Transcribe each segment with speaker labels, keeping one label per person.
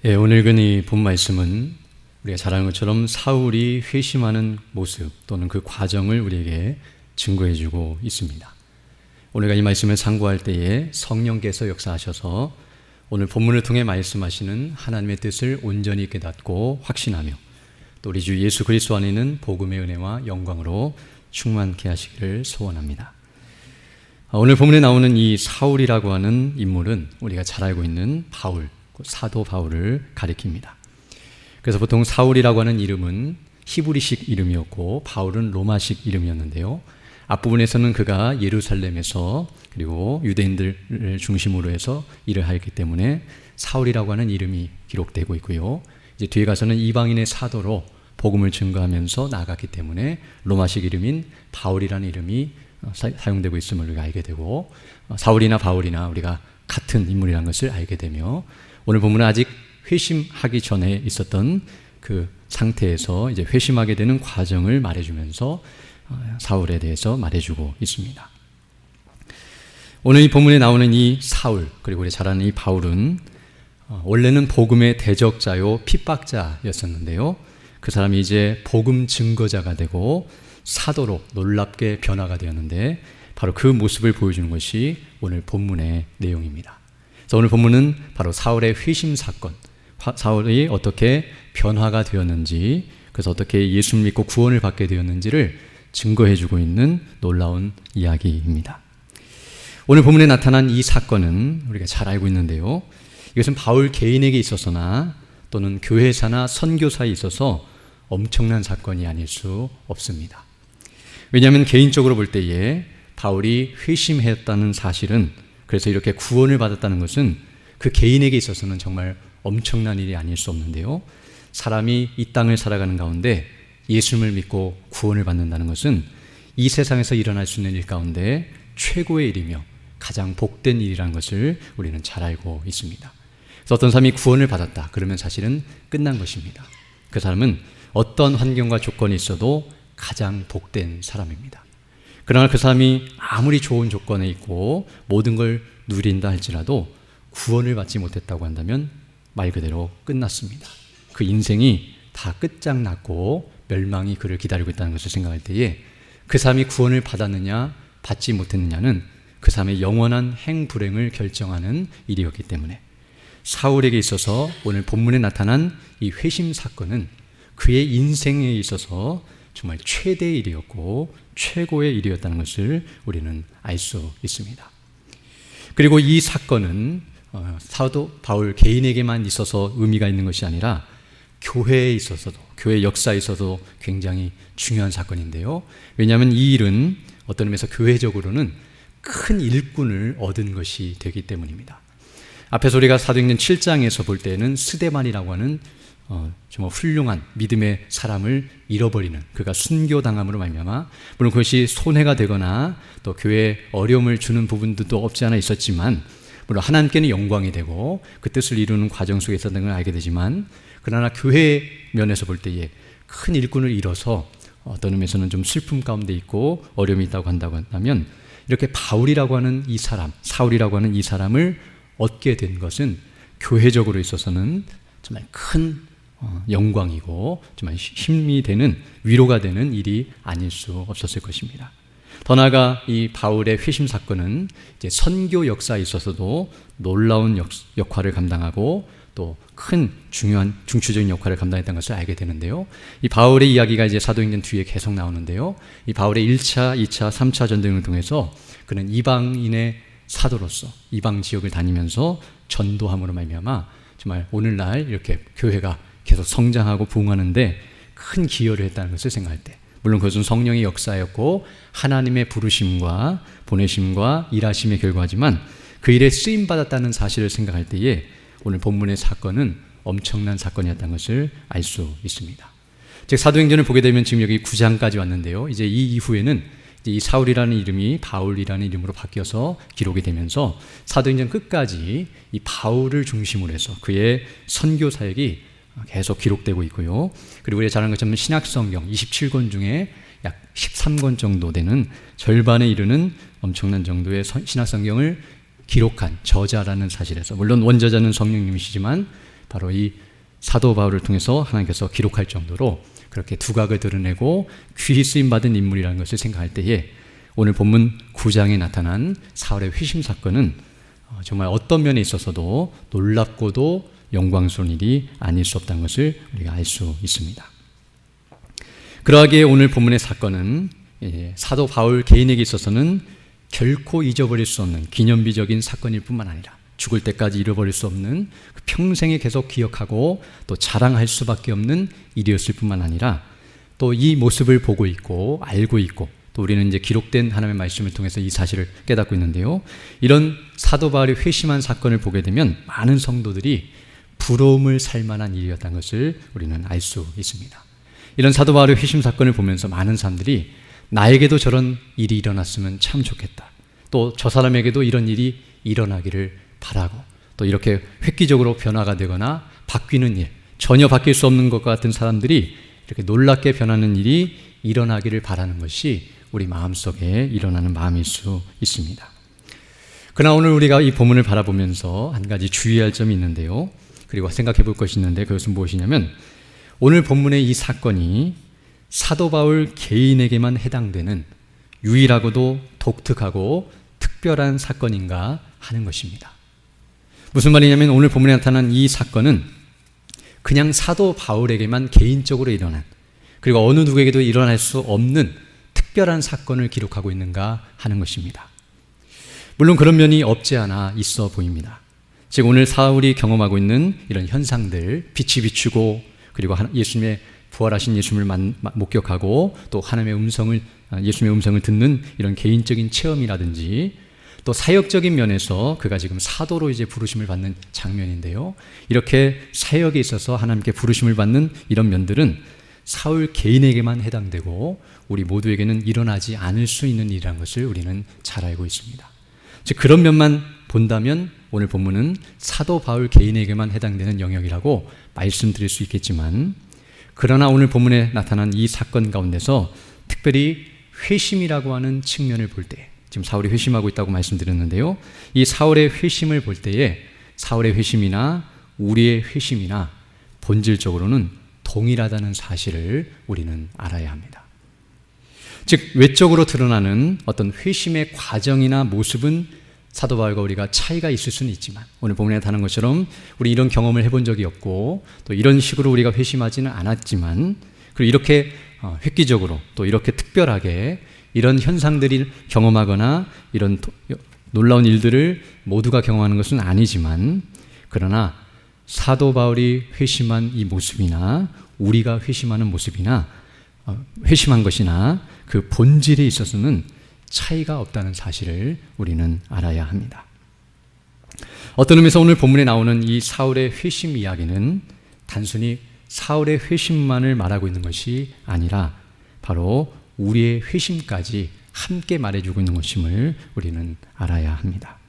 Speaker 1: 오늘 읽은 이 본 말씀은 우리가 잘 아는 것처럼 사울이 회심하는 모습 또는 그 과정을 우리에게 증거해주고 있습니다. 오늘과 이 말씀을 상고할 때에 성령께서 역사하셔서 오늘 본문을 통해 말씀하시는 하나님의 뜻을 온전히 깨닫고 확신하며 또 우리 주 예수 그리스도 안에 있는 복음의 은혜와 영광으로 충만케 하시기를 소원합니다. 오늘 본문에 나오는 이 사울이라고 하는 인물은 우리가 잘 알고 있는 바울, 사도 바울을 가리킵니다. 그래서 보통 사울이라고 하는 이름은 히브리식 이름이었고 바울은 로마식 이름이었는데요. 앞부분에서는 그가 예루살렘에서 그리고 유대인들을 중심으로 해서 일을 하였기 때문에 사울이라고 하는 이름이 기록되고 있고요. 이제 뒤에 가서는 이방인의 사도로 복음을 증거하면서 나아갔기 때문에 로마식 이름인 바울이라는 이름이 사용되고 있음을 우리가 알게 되고, 사울이나 바울이나 우리가 같은 인물이라는 것을 알게 되며, 오늘 본문은 아직 회심하기 전에 있었던 그 상태에서 이제 회심하게 되는 과정을 말해주면서 사울에 대해서 말해주고 있습니다. 오늘 이 본문에 나오는 이 사울, 그리고 우리 잘 아는 이 바울은 원래는 복음의 대적자요 핍박자였었는데요. 그 사람이 이제 복음 증거자가 되고 사도로 놀랍게 변화가 되었는데, 바로 그 모습을 보여주는 것이 오늘 본문의 내용입니다. 그래서 오늘 본문은 바로 사울의 회심 사건, 사울이 어떻게 변화가 되었는지, 그래서 어떻게 예수를 믿고 구원을 받게 되었는지를 증거해주고 있는 놀라운 이야기입니다. 오늘 본문에 나타난 이 사건은 우리가 잘 알고 있는데요. 이것은 바울 개인에게 있어서나 또는 교회사나 선교사에 있어서 엄청난 사건이 아닐 수 없습니다. 왜냐하면 개인적으로 볼 때에 바울이 회심했다는 사실은, 그래서 이렇게 구원을 받았다는 것은 그 개인에게 있어서는 정말 엄청난 일이 아닐 수 없는데요. 사람이 이 땅을 살아가는 가운데 예수님을 믿고 구원을 받는다는 것은 이 세상에서 일어날 수 있는 일 가운데 최고의 일이며 가장 복된 일이라는 것을 우리는 잘 알고 있습니다. 그래서 어떤 사람이 구원을 받았다 그러면 사실은 끝난 것입니다. 그 사람은 어떤 환경과 조건이 있어도 가장 복된 사람입니다. 그러나 그 사람이 아무리 좋은 조건에 있고 모든 걸 누린다 할지라도 구원을 받지 못했다고 한다면 말 그대로 끝났습니다. 그 인생이 다 끝장났고 멸망이 그를 기다리고 있다는 것을 생각할 때에 그 사람이 구원을 받았느냐 받지 못했느냐는 그 사람의 영원한 행불행을 결정하는 일이었기 때문에 사울에게 있어서 오늘 본문에 나타난 이 회심 사건은 그의 인생에 있어서 정말 최대의 일이었고 최고의 일이었다는 것을 우리는 알 수 있습니다. 그리고 이 사건은 사도 바울 개인에게만 있어서 의미가 있는 것이 아니라 교회에 있어서도, 교회 역사에 있어서도 굉장히 중요한 사건인데요. 왜냐하면 이 일은 어떤 의미에서 교회적으로는 큰 일꾼을 얻은 것이 되기 때문입니다. 앞에서 우리가 사도행전 7장에서 볼 때는 스데반이라고 하는 정말 훌륭한 믿음의 사람을 잃어버리는, 그가 순교당함으로 말미암아 물론 그것이 손해가 되거나 또 교회에 어려움을 주는 부분들도 없지 않아 있었지만, 물론 하나님께는 영광이 되고 그 뜻을 이루는 과정 속에 있었던 걸 알게 되지만, 그러나 교회 면에서 볼 때에 큰 일꾼을 잃어서 어떤 의미에서는 좀 슬픔 가운데 있고 어려움이 있다고 한다고 한다면, 이렇게 바울이라고 하는 이 사람, 사울이라고 하는 이 사람을 얻게 된 것은 교회적으로 있어서는 정말 큰 영광이고 정말 힘이 되는, 위로가 되는 일이 아닐 수 없었을 것입니다. 더 나아가 이 바울의 회심 사건은 이제 선교 역사에 있어서도 놀라운 역할을 감당하고 또 큰 중요한 중추적인 역할을 감당했다는 것을 알게 되는데요. 이 바울의 이야기가 이제 사도행전 뒤에 계속 나오는데요. 이 바울의 1차, 2차, 3차 전쟁을 통해서 그는 이방인의 사도로서 이방 지역을 다니면서 전도함으로 말미암아 정말 오늘날 이렇게 교회가 계속 성장하고 부흥하는데 큰 기여를 했다는 것을 생각할 때, 물론 그것은 성령의 역사였고 하나님의 부르심과 보내심과 일하심의 결과지만 그 일에 쓰임받았다는 사실을 생각할 때에 오늘 본문의 사건은 엄청난 사건이었다는 것을 알 수 있습니다. 즉 사도행전을 보게 되면 지금 여기 9장까지 왔는데요. 이제 이 이후에는 이제 이 사울이라는 이름이 바울이라는 이름으로 바뀌어서 기록이 되면서 사도행전 끝까지 이 바울을 중심으로 해서 그의 선교 사역이 계속 기록되고 있고요. 그리고 우리가 잘 아는 것처럼 신약성경 27권 중에 약 13권 정도 되는 절반에 이르는 엄청난 정도의 신약성경을 기록한 저자라는 사실에서, 물론 원저자는 성령님이시지만 바로 이 사도 바울을 통해서 하나님께서 기록할 정도로 그렇게 두각을 드러내고 귀히 쓰임받은 인물이라는 것을 생각할 때에 오늘 본문 9장에 나타난 사울의 회심 사건은 정말 어떤 면에 있어서도 놀랍고도 영광스러운 일이 아닐 수 없다는 것을 우리가 알 수 있습니다. 그러하기에 오늘 본문의 사건은 사도 바울 개인에게 있어서는 결코 잊어버릴 수 없는 기념비적인 사건일 뿐만 아니라 죽을 때까지 잃어버릴 수 없는 평생에 계속 기억하고 또 자랑할 수밖에 없는 일이었을 뿐만 아니라 또 이 모습을 보고 있고 알고 있고 또 우리는 이제 기록된 하나님의 말씀을 통해서 이 사실을 깨닫고 있는데요. 이런 사도 바울이 회심한 사건을 보게 되면 많은 성도들이 부러움을 살 만한 일이었다는 것을 우리는 알 수 있습니다. 이런 사도 바울의 회심 사건을 보면서 많은 사람들이 나에게도 저런 일이 일어났으면 참 좋겠다. 또 저 사람에게도 이런 일이 일어나기를 바라고 또 이렇게 획기적으로 변화가 되거나 바뀌는 일, 전혀 바뀔 수 없는 것 같은 사람들이 이렇게 놀랍게 변하는 일이 일어나기를 바라는 것이 우리 마음속에 일어나는 마음일 수 있습니다. 그러나 오늘 우리가 이 본문을 바라보면서 한 가지 주의할 점이 있는데요. 그리고 생각해 볼 것이 있는데 그것은 무엇이냐면 오늘 본문의 이 사건이 사도 바울 개인에게만 해당되는 유일하고도 독특하고 특별한 사건인가 하는 것입니다. 무슨 말이냐면 오늘 본문에 나타난 이 사건은 그냥 사도 바울에게만 개인적으로 일어난, 그리고 어느 누구에게도 일어날 수 없는 특별한 사건을 기록하고 있는가 하는 것입니다. 물론 그런 면이 없지 않아 있어 보입니다. 즉 오늘 사울이 경험하고 있는 이런 현상들, 빛이 비추고 그리고 예수님의 부활하신 예수님을 목격하고 또 하나님의 음성을, 예수님의 음성을 듣는 이런 개인적인 체험이라든지 또 사역적인 면에서 그가 지금 사도로 이제 부르심을 받는 장면인데요. 이렇게 사역에 있어서 하나님께 부르심을 받는 이런 면들은 사울 개인에게만 해당되고 우리 모두에게는 일어나지 않을 수 있는 일이라는 것을 우리는 잘 알고 있습니다. 즉 그런 면만 본다면 오늘 본문은 사도 바울 개인에게만 해당되는 영역이라고 말씀드릴 수 있겠지만, 그러나 오늘 본문에 나타난 이 사건 가운데서 특별히 회심이라고 하는 측면을 볼 때, 지금 사울이 회심하고 있다고 말씀드렸는데요. 이 사울의 회심을 볼 때에 사울의 회심이나 우리의 회심이나 본질적으로는 동일하다는 사실을 우리는 알아야 합니다. 즉 외적으로 드러나는 어떤 회심의 과정이나 모습은 사도 바울과 우리가 차이가 있을 수는 있지만 오늘 본문에 나타난 것처럼 우리 이런 경험을 해본 적이 없고 또 이런 식으로 우리가 회심하지는 않았지만, 그리고 이렇게 획기적으로 또 이렇게 특별하게 이런 현상들을 경험하거나 이런 놀라운 일들을 모두가 경험하는 것은 아니지만, 그러나 사도 바울이 회심한 이 모습이나 우리가 회심하는 모습이나 회심한 것이나 그 본질에 있어서는 차이가 없다는 사실을 우리는 알아야 합니다. 어떤 의미에서 오늘 본문에 나오는 이 사울의 회심 이야기는 단순히 사울의 회심만을 말하고 있는 것이 아니라 바로 우리의 회심까지 함께 말해주고 있는 것임을 우리는 알아야 합니다.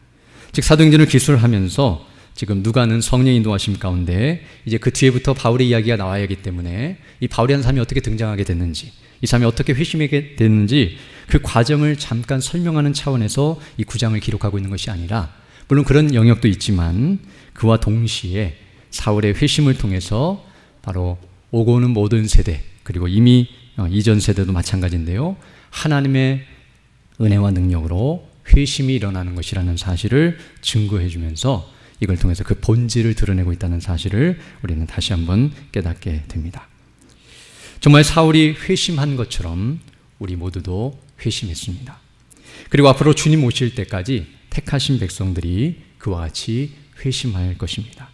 Speaker 1: 즉 사도행전을 기술하면서 지금 누가는 성령의 인도하심 가운데 이제 그 뒤에부터 바울의 이야기가 나와야 하기 때문에 이 바울이라는 사람이 어떻게 등장하게 됐는지, 이 사람이 어떻게 회심하게 됐는지 그 과정을 잠깐 설명하는 차원에서 이 9장을 기록하고 있는 것이 아니라, 물론 그런 영역도 있지만 그와 동시에 사울의 회심을 통해서 바로 오고 오는 모든 세대, 그리고 이미 이전 세대도 마찬가지인데요, 하나님의 은혜와 능력으로 회심이 일어나는 것이라는 사실을 증거해 주면서 이걸 통해서 그 본질을 드러내고 있다는 사실을 우리는 다시 한번 깨닫게 됩니다. 정말 사울이 회심한 것처럼 우리 모두도 회심했습니다. 그리고 앞으로 주님 오실 때까지 택하신 백성들이 그와 같이 회심할 것입니다.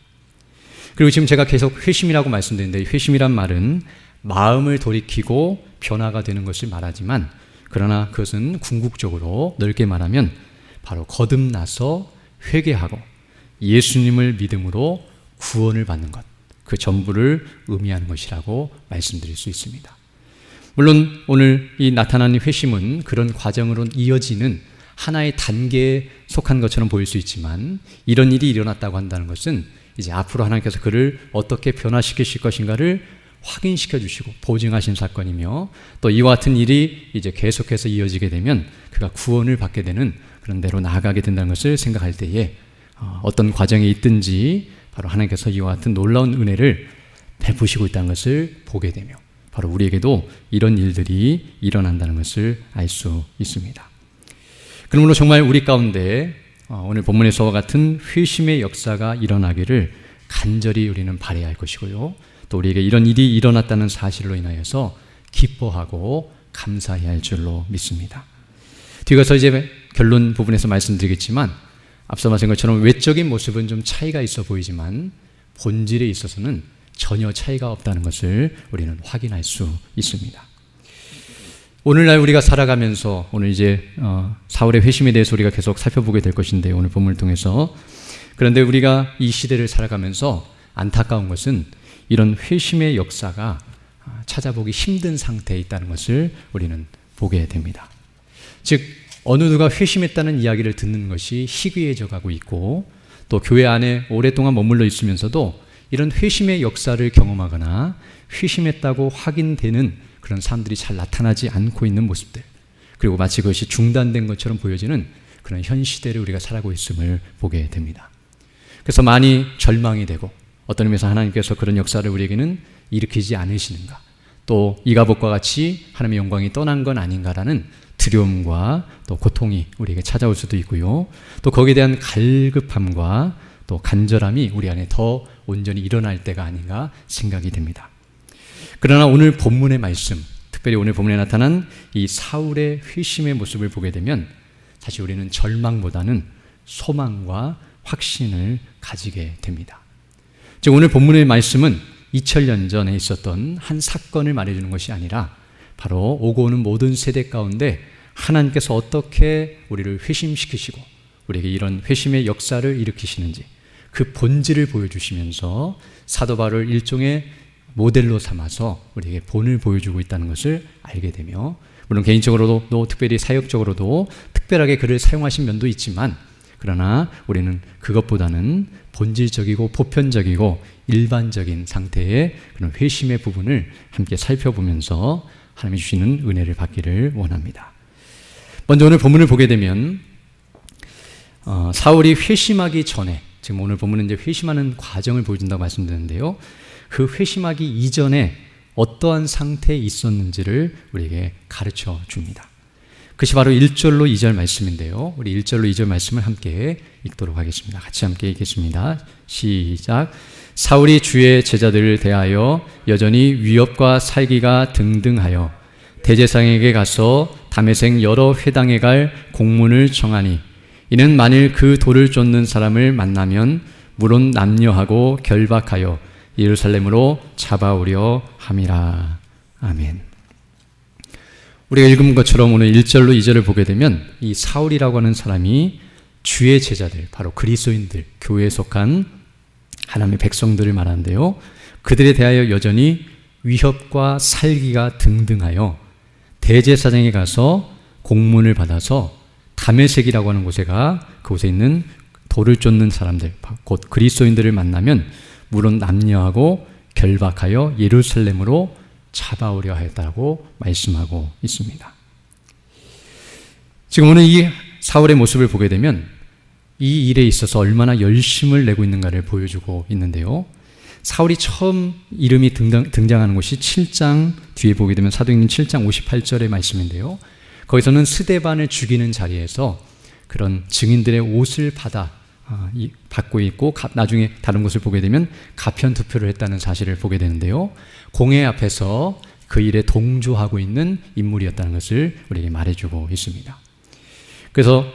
Speaker 1: 그리고 지금 제가 계속 회심이라고 말씀드리는데, 회심이란 말은 마음을 돌이키고 변화가 되는 것을 말하지만, 그러나 그것은 궁극적으로 넓게 말하면 바로 거듭나서 회개하고 예수님을 믿음으로 구원을 받는 것, 그 전부를 의미하는 것이라고 말씀드릴 수 있습니다. 물론 오늘 이 나타난 회심은 그런 과정으로 이어지는 하나의 단계에 속한 것처럼 보일 수 있지만, 이런 일이 일어났다고 한다는 것은 이제 앞으로 하나님께서 그를 어떻게 변화시키실 것인가를 확인시켜 주시고 보증하신 사건이며, 또 이와 같은 일이 이제 계속해서 이어지게 되면 그가 구원을 받게 되는 그런 데로 나아가게 된다는 것을 생각할 때에 어떤 과정에 있든지 바로 하나님께서 이와 같은 놀라운 은혜를 베푸시고 있다는 것을 보게 되며, 바로 우리에게도 이런 일들이 일어난다는 것을 알 수 있습니다. 그러므로 정말 우리 가운데 오늘 본문에서와 같은 회심의 역사가 일어나기를 간절히 우리는 바라야 할 것이고요, 또 우리에게 이런 일이 일어났다는 사실로 인하여서 기뻐하고 감사해야 할 줄로 믿습니다. 뒤가서 이제 결론 부분에서 말씀드리겠지만, 앞서 말씀한 것처럼 외적인 모습은 좀 차이가 있어 보이지만 본질에 있어서는 전혀 차이가 없다는 것을 우리는 확인할 수 있습니다. 오늘날 우리가 살아가면서 오늘 이제 사울의 회심에 대해서 우리가 계속 살펴보게 될 것인데, 오늘 본문을 통해서, 그런데 우리가 이 시대를 살아가면서 안타까운 것은 이런 회심의 역사가 찾아보기 힘든 상태에 있다는 것을 우리는 보게 됩니다. 즉 어느 누가 회심했다는 이야기를 듣는 것이 희귀해져 가고 있고, 또 교회 안에 오랫동안 머물러 있으면서도 이런 회심의 역사를 경험하거나 회심했다고 확인되는 그런 사람들이 잘 나타나지 않고 있는 모습들, 그리고 마치 그것이 중단된 것처럼 보여지는 그런 현 시대를 우리가 살아가고 있음을 보게 됩니다. 그래서 많이 절망이 되고, 어떤 의미에서 하나님께서 그런 역사를 우리에게는 일으키지 않으시는가, 또 이가봇과 같이 하나님의 영광이 떠난 건 아닌가라는 두려움과 또 고통이 우리에게 찾아올 수도 있고요, 또 거기에 대한 갈급함과 또 간절함이 우리 안에 더 온전히 일어날 때가 아닌가 생각이 됩니다. 그러나 오늘 본문의 말씀, 특별히 오늘 본문에 나타난 이 사울의 회심의 모습을 보게 되면 사실 우리는 절망보다는 소망과 확신을 가지게 됩니다. 즉 오늘 본문의 말씀은 2000년 전에 있었던 한 사건을 말해주는 것이 아니라 바로 오고 오는 모든 세대 가운데 하나님께서 어떻게 우리를 회심시키시고 우리에게 이런 회심의 역사를 일으키시는지 그 본질을 보여주시면서 사도 바울을 일종의 모델로 삼아서 우리에게 본을 보여주고 있다는 것을 알게 되며, 물론 개인적으로도 또 특별히 사역적으로도 특별하게 그를 사용하신 면도 있지만, 그러나 우리는 그것보다는 본질적이고 보편적이고 일반적인 상태의 그런 회심의 부분을 함께 살펴보면서 하나님이 주시는 은혜를 받기를 원합니다. 먼저 오늘 본문을 보게 되면 사울이 회심하기 전에, 지금 오늘 본문은 이제 회심하는 과정을 보여준다고 말씀드렸는데요, 그 회심하기 이전에 어떠한 상태에 있었는지를 우리에게 가르쳐 줍니다. 그것이 바로 1절로 2절 말씀인데요, 우리 1절로 2절 말씀을 함께 읽도록 하겠습니다. 같이 함께 읽겠습니다. 시작. 사울이 주의 제자들을 대하여 여전히 위협과 살기가 등등하여 대제사장에게 가서 다메섹 여러 회당에 갈 공문을 청하니, 이는 만일 그 돌을 쫓는 사람을 만나면 물론 남녀하고 결박하여 예루살렘으로 잡아오려 함이라. 아멘. 우리가 읽은 것처럼 오늘 1절로 2절을 보게 되면 이 사울이라고 하는 사람이 주의 제자들, 바로 그리스도인들, 교회에 속한 하나님의 백성들을 말하는데요, 그들에 대하여 여전히 위협과 살기가 등등하여 대제사장에 가서 공문을 받아서 다메섹이라고 하는 그곳에 있는 돌을 쫓는 사람들, 곧 그리스도인들을 만나면 물론 남녀하고 결박하여 예루살렘으로 잡아오려 하였다고 말씀하고 있습니다. 지금 오늘 이 사울의 모습을 보게 되면 이 일에 있어서 얼마나 열심을 내고 있는가를 보여주고 있는데요, 사울이 처음 이름이 등장하는 곳이 7장 뒤에 보게 되면 사도행전 7장 58절의 말씀인데요, 거기서는 스데반을 죽이는 자리에서 그런 증인들의 옷을 받고 있고, 나중에 다른 곳을 보게 되면 가편 투표를 했다는 사실을 보게 되는데요, 공회 앞에서 그 일에 동조하고 있는 인물이었다는 것을 우리에게 말해주고 있습니다. 그래서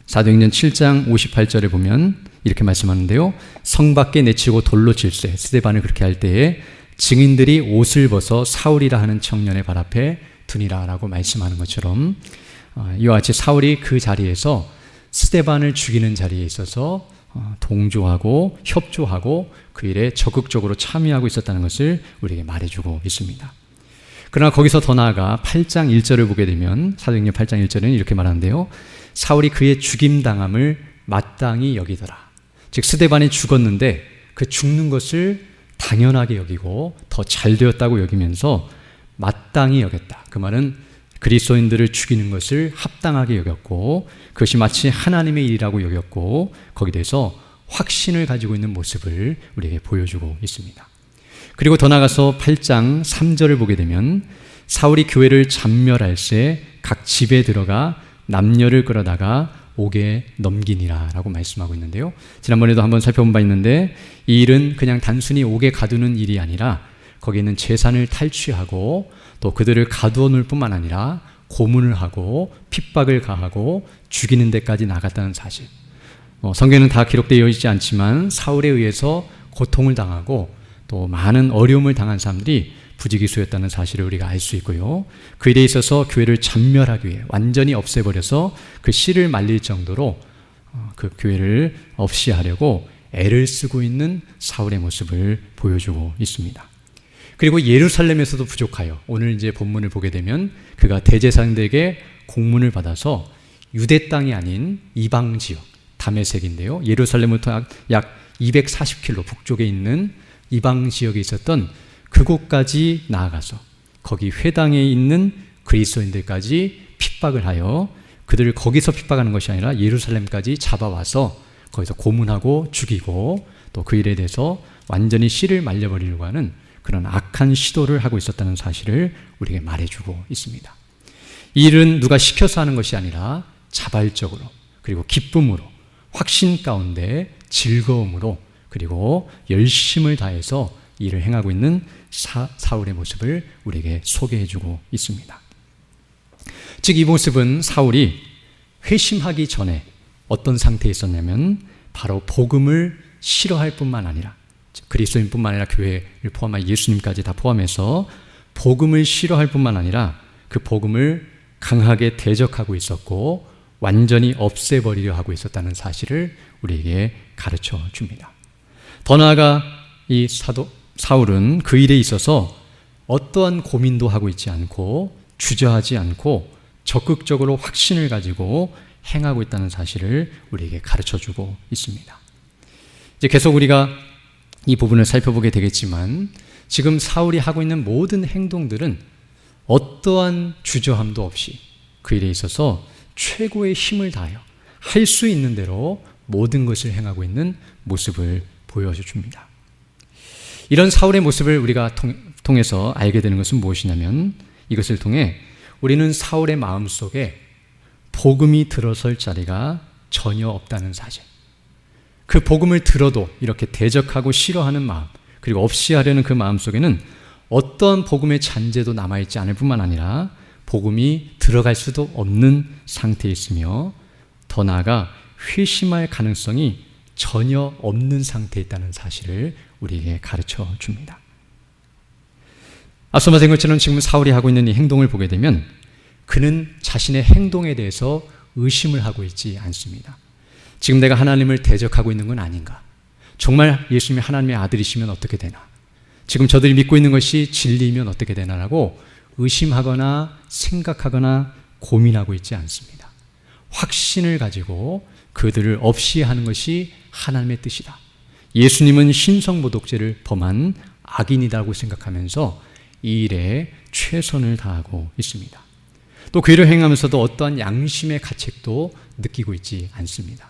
Speaker 1: 사도행전 7장 58절에 보면 이렇게 말씀하는데요, 성 밖에 내치고 돌로 칠세, 스데반을 그렇게 할 때에 증인들이 옷을 벗어 사울이라 하는 청년의 발 앞에 두니라 라고 말씀하는 것처럼, 이와 같이 사울이 그 자리에서 스데반을 죽이는 자리에 있어서 동조하고 협조하고 그 일에 적극적으로 참여하고 있었다는 것을 우리에게 말해주고 있습니다. 그러나 거기서 더 나아가 8장 1절을 보게 되면 사도행전 8장 1절에는 이렇게 말하는데요. 사울이 그의 죽임당함을 마땅히 여기더라. 즉 스데반이 죽었는데 그 죽는 것을 당연하게 여기고 더 잘 되었다고 여기면서 마땅히 여겼다. 그 말은 그리스도인들을 죽이는 것을 합당하게 여겼고 그것이 마치 하나님의 일이라고 여겼고 거기에 대해서 확신을 가지고 있는 모습을 우리에게 보여주고 있습니다. 그리고 더 나아가서 8장 3절을 보게 되면 사울이 교회를 잔멸할 새 각 집에 들어가 남녀를 끌어다가 옥에 넘기니라 라고 말씀하고 있는데요. 지난번에도 한번 살펴본 바 있는데 이 일은 그냥 단순히 옥에 가두는 일이 아니라 거기에 있는 재산을 탈취하고 또 그들을 가두어 놓을 뿐만 아니라 고문을 하고 핍박을 가하고 죽이는 데까지 나갔다는 사실. 성경에는 다 기록되어 있지 않지만 사울에 의해서 고통을 당하고 또 많은 어려움을 당한 사람들이 부지기수였다는 사실을 우리가 알 수 있고요. 그 일에 있어서 교회를 잔멸하기 위해 완전히 없애버려서 그 씨를 말릴 정도로 그 교회를 없이 하려고 애를 쓰고 있는 사울의 모습을 보여주고 있습니다. 그리고 예루살렘에서도 부족하여 오늘 이제 본문을 보게 되면 그가 대제사장들에게 공문을 받아서 유대 땅이 아닌 이방 지역 다메섹인데요. 예루살렘부터 약 240km 북쪽에 있는 이방 지역에 있었던 그곳까지 나아가서 거기 회당에 있는 그리스도인들까지 핍박을 하여 그들을 거기서 핍박하는 것이 아니라 예루살렘까지 잡아와서 거기서 고문하고 죽이고 또 그 일에 대해서 완전히 씨를 말려버리려고 하는 그런 악한 시도를 하고 있었다는 사실을 우리에게 말해주고 있습니다. 이 일은 누가 시켜서 하는 것이 아니라 자발적으로 그리고 기쁨으로 확신 가운데 즐거움으로 그리고 열심을 다해서 일을 행하고 있는 사울의 모습을 우리에게 소개해주고 있습니다. 즉 이 모습은 사울이 회심하기 전에 어떤 상태에 있었냐면 바로 복음을 싫어할 뿐만 아니라 그리스도인뿐만 아니라 교회를 포함한 예수님까지 다 포함해서 복음을 싫어할 뿐만 아니라 그 복음을 강하게 대적하고 있었고 완전히 없애버리려 하고 있었다는 사실을 우리에게 가르쳐 줍니다. 더 나아가 이 사울은 그 일에 있어서 어떠한 고민도 하고 있지 않고 주저하지 않고 적극적으로 확신을 가지고 행하고 있다는 사실을 우리에게 가르쳐주고 있습니다. 이제 계속 우리가 이 부분을 살펴보게 되겠지만 지금 사울이 하고 있는 모든 행동들은 어떠한 주저함도 없이 그 일에 있어서 최고의 힘을 다하여 할 수 있는 대로 모든 것을 행하고 있는 모습을 보여줍니다. 이런 사울의 모습을 우리가 통해서 알게 되는 것은 무엇이냐면 이것을 통해 우리는 사울의 마음속에 복음이 들어설 자리가 전혀 없다는 사실, 그 복음을 들어도 이렇게 대적하고 싫어하는 마음 그리고 없이 하려는 그 마음 속에는 어떤 복음의 잔재도 남아있지 않을 뿐만 아니라 복음이 들어갈 수도 없는 상태에 있으며 더 나아가 회심할 가능성이 전혀 없는 상태에 있다는 사실을 우리에게 가르쳐 줍니다. 앞서 말한 것처럼 지금 사울이 하고 있는 이 행동을 보게 되면 그는 자신의 행동에 대해서 의심을 하고 있지 않습니다. 지금 내가 하나님을 대적하고 있는 건 아닌가? 정말 예수님이 하나님의 아들이시면 어떻게 되나? 지금 저들이 믿고 있는 것이 진리이면 어떻게 되나라고 의심하거나 생각하거나 고민하고 있지 않습니다. 확신을 가지고 그들을 없이 하는 것이 하나님의 뜻이다. 예수님은 신성모독죄를 범한 악인이라고 생각하면서 이 일에 최선을 다하고 있습니다. 또 그 일을 행하면서도 어떠한 양심의 가책도 느끼고 있지 않습니다.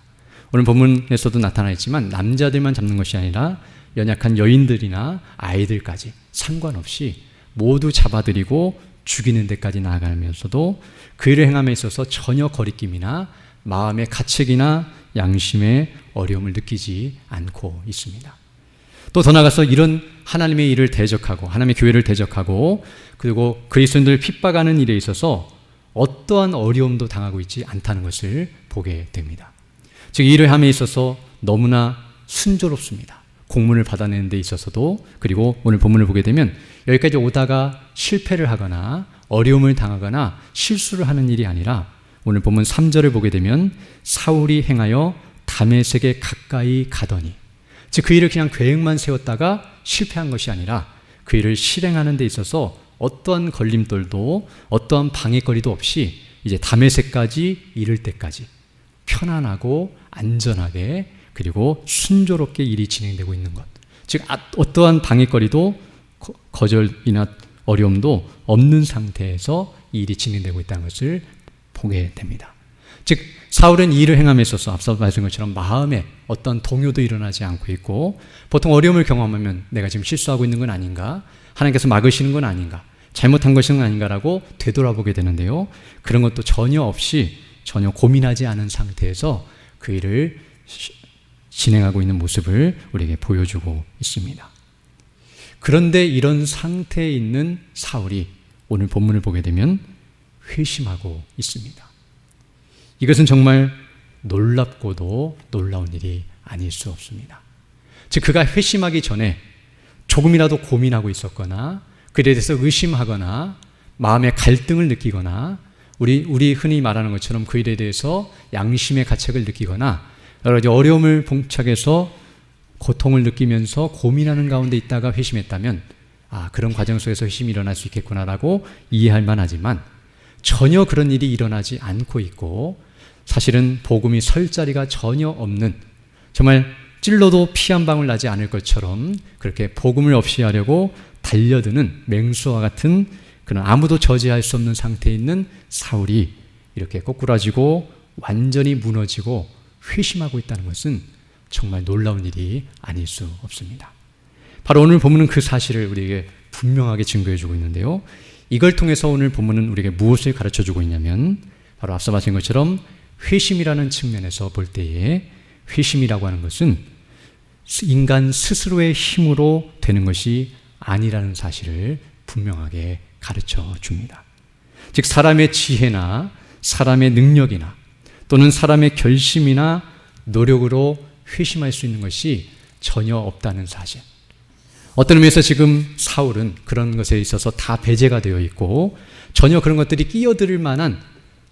Speaker 1: 오늘 본문에서도 나타나 있지만 남자들만 잡는 것이 아니라 연약한 여인들이나 아이들까지 상관없이 모두 잡아들이고 죽이는 데까지 나아가면서도 그 일을 행함에 있어서 전혀 거리낌이나 마음의 가책이나 양심의 어려움을 느끼지 않고 있습니다. 또 더 나아가서 이런 하나님의 일을 대적하고 하나님의 교회를 대적하고 그리고 그리스도인들을 핍박하는 일에 있어서 어떠한 어려움도 당하고 있지 않다는 것을 보게 됩니다. 즉 이 일을 함에 있어서 너무나 순조롭습니다. 공문을 받아내는 데 있어서도 그리고 오늘 본문을 보게 되면 여기까지 오다가 실패를 하거나 어려움을 당하거나 실수를 하는 일이 아니라 오늘 본문 3절을 보게 되면 사울이 행하여 다메섹에 가까이 가더니, 즉 그 일을 그냥 계획만 세웠다가 실패한 것이 아니라 그 일을 실행하는 데 있어서 어떠한 걸림돌도 어떠한 방해거리도 없이 이제 다메섹까지 이를 때까지 편안하고 안전하게 그리고 순조롭게 일이 진행되고 있는 것, 즉 어떠한 방해거리도 거절이나 어려움도 없는 상태에서 이 일이 진행되고 있다는 것을 보게 됩니다. 즉 사울은 이 일을 행함에 있어서 앞서 말씀드린 것처럼 마음에 어떤 동요도 일어나지 않고 있고, 보통 어려움을 경험하면 내가 지금 실수하고 있는 건 아닌가, 하나님께서 막으시는 건 아닌가, 잘못한 것은 아닌가라고 되돌아보게 되는데요, 그런 것도 전혀 없이 전혀 고민하지 않은 상태에서 그 일을 진행하고 있는 모습을 우리에게 보여주고 있습니다. 그런데 이런 상태에 있는 사울이 오늘 본문을 보게 되면 회심하고 있습니다. 이것은 정말 놀랍고도 놀라운 일이 아닐 수 없습니다. 즉 그가 회심하기 전에 조금이라도 고민하고 있었거나 그에 대해서 의심하거나 마음의 갈등을 느끼거나 우리 흔히 말하는 것처럼 그 일에 대해서 양심의 가책을 느끼거나 여러 가지 어려움을 봉착해서 고통을 느끼면서 고민하는 가운데 있다가 회심했다면 그런 과정 속에서 회심이 일어날 수 있겠구나라고 이해할 만하지만, 전혀 그런 일이 일어나지 않고 있고 사실은 복음이 설 자리가 전혀 없는, 정말 찔러도 피 한 방울 나지 않을 것처럼 그렇게 복음을 없이 하려고 달려드는 맹수와 같은 그런 아무도 저지할 수 없는 상태에 있는 사울이 이렇게 꼬꾸라지고 완전히 무너지고 회심하고 있다는 것은 정말 놀라운 일이 아닐 수 없습니다. 바로 오늘 본문은 그 사실을 우리에게 분명하게 증거해주고 있는데요, 이걸 통해서 오늘 본문은 우리에게 무엇을 가르쳐주고 있냐면, 바로 앞서 말씀드린 것처럼 회심이라는 측면에서 볼 때에 회심이라고 하는 것은 인간 스스로의 힘으로 되는 것이 아니라는 사실을 분명하게 가르쳐 줍니다. 즉 사람의 지혜나 사람의 능력이나 또는 사람의 결심이나 노력으로 회심할 수 있는 것이 전혀 없다는 사실. 어떤 의미에서 지금 사울은 그런 것에 있어서 다 배제가 되어 있고 전혀 그런 것들이 끼어들 만한